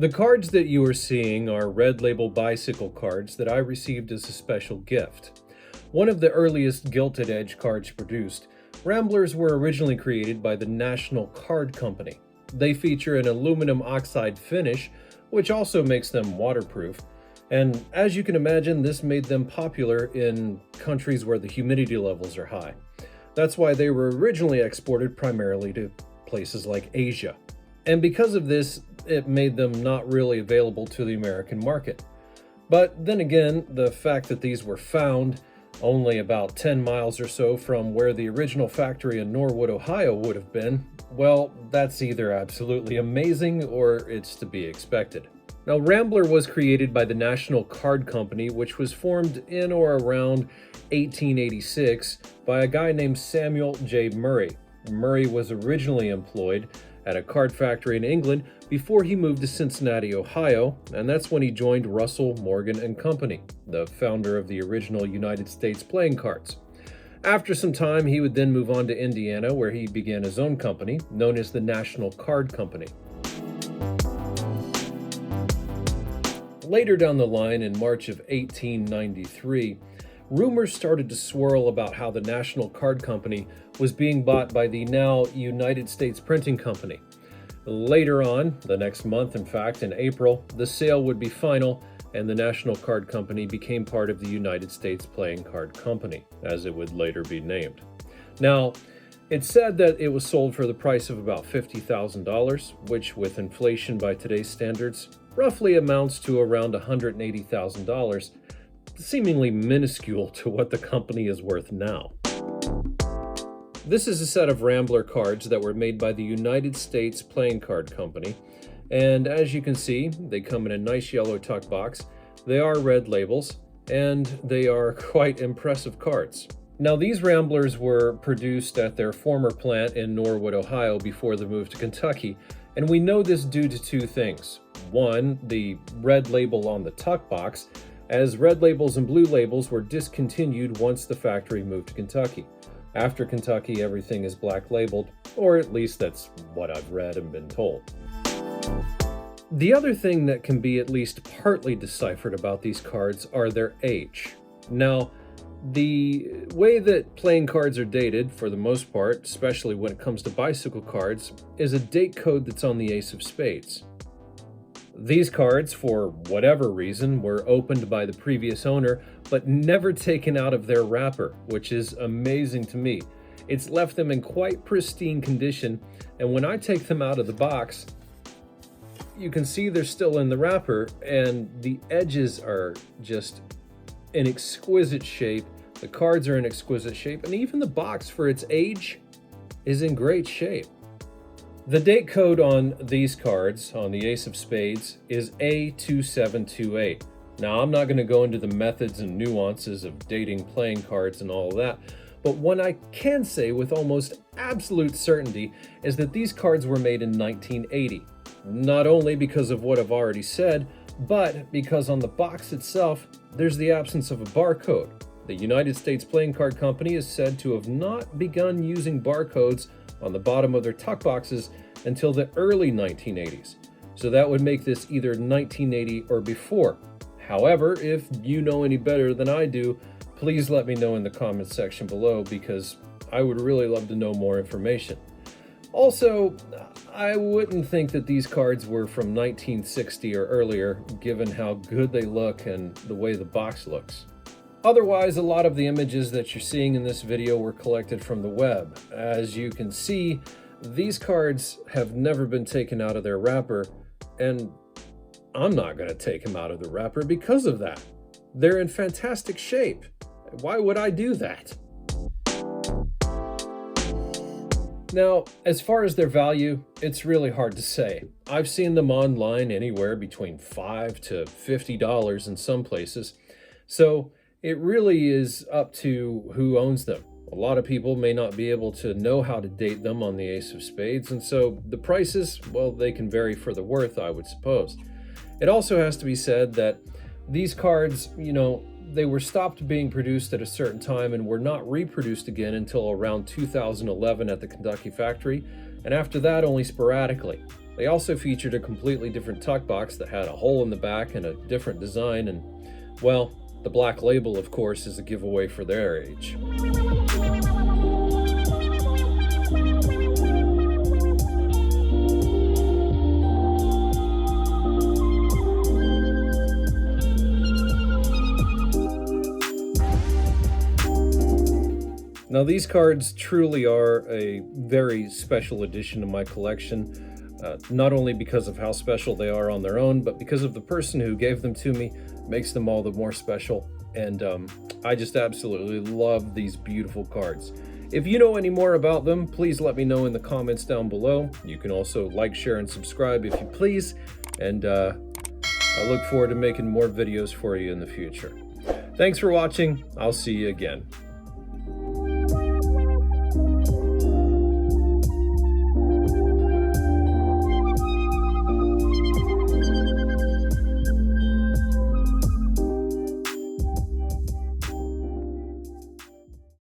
The cards that you are seeing are red label bicycle cards that I received as a special gift. One of the earliest gilt-edged cards produced, Ramblers were originally created by the National Card Company. They feature an aluminum oxide finish, which also makes them waterproof. And as you can imagine, this made them popular in countries where the humidity levels are high. That's why they were originally exported primarily to places like Asia. And because of this, it made them not really available to the American market. But then again, the fact that these were found only about 10 miles or so from where the original factory in Norwood, Ohio would have been, well, that's either absolutely amazing or it's to be expected. Now, Rambler was created by the National Card Company, which was formed in or around 1886 by a guy named Samuel J. Murray. Murray was originally employed at a card factory in England before he moved to Cincinnati, Ohio, and that's when he joined Russell, Morgan and Company, the founder of the original United States playing cards. After some time, he would then move on to Indiana, where he began his own company, known as the National Card Company. Later down the line, in March of 1893, rumors started to swirl about how the National Card Company was being bought by the now United States Printing Company. Later on, the next month, in fact, in April, the sale would be final, and the National Card Company became part of the United States Playing Card Company, as it would later be named. Now, it's said that it was sold for the price of about $50,000, which, with inflation by today's standards, roughly amounts to around $180,000, seemingly minuscule to what the company is worth now. This is a set of Rambler cards that were made by the United States Playing Card Company, and as you can see, they come in a nice yellow tuck box. They are red labels, and they are quite impressive cards. Now, these Ramblers were produced at their former plant in Norwood, Ohio before the move to Kentucky, and we know this due to two things. One, the red label on the tuck box, as red labels and blue labels were discontinued once the factory moved to Kentucky. After Kentucky, everything is black labeled, or at least that's what I've read and been told. The other thing that can be at least partly deciphered about these cards are their age. Now, the way that playing cards are dated, for the most part, especially when it comes to bicycle cards, is a date code that's on the ace of spades. These cards, for whatever reason, were opened by the previous owner, but never taken out of their wrapper, which is amazing to me. It's left them in quite pristine condition, and when I take them out of the box, you can see they're still in the wrapper, and the edges are just in exquisite shape. The cards are in exquisite shape, and even the box for its age is in great shape. The date code on these cards, on the Ace of Spades, is A2728. Now, I'm not going to go into the methods and nuances of dating playing cards and all of that, but what I can say with almost absolute certainty is that these cards were made in 1980. Not only because of what I've already said, but because on the box itself, there's the absence of a barcode. The United States Playing Card Company is said to have not begun using barcodes on the bottom of their tuck boxes until the early 1980s. So that would make this either 1980 or before. However, if you know any better than I do, please let me know in the comments section below, because I would really love to know more information. Also, I wouldn't think that these cards were from 1960 or earlier, given how good they look and the way the box looks. Otherwise, a lot of the images that you're seeing in this video were collected from the web. As you can see, these cards have never been taken out of their wrapper, and I'm not going to take them out of the wrapper because of that. They're in fantastic shape. Why would I do that? Now, as far as their value, it's really hard to say. I've seen them online anywhere between $5 to $50 in some places, so it really is up to who owns them. A lot of people may not be able to know how to date them on the Ace of Spades, and so the prices, well, they can vary for the worth, I would suppose. It also has to be said that these cards, they were stopped being produced at a certain time and were not reproduced again until around 2011 at the Kentucky factory, and after that only sporadically. They also featured a completely different tuck box that had a hole in the back and a different design, and, well, the black label, of course, is a giveaway for their age. Now, these cards truly are a very special addition to my collection, not only because of how special they are on their own, but because of the person who gave them to me makes them all the more special. And I just absolutely love these beautiful cards. If you know any more about them, please let me know in the comments down below. You can also like, share, and subscribe if you please. And I look forward to making more videos for you in the future. Thanks for watching. I'll see you again.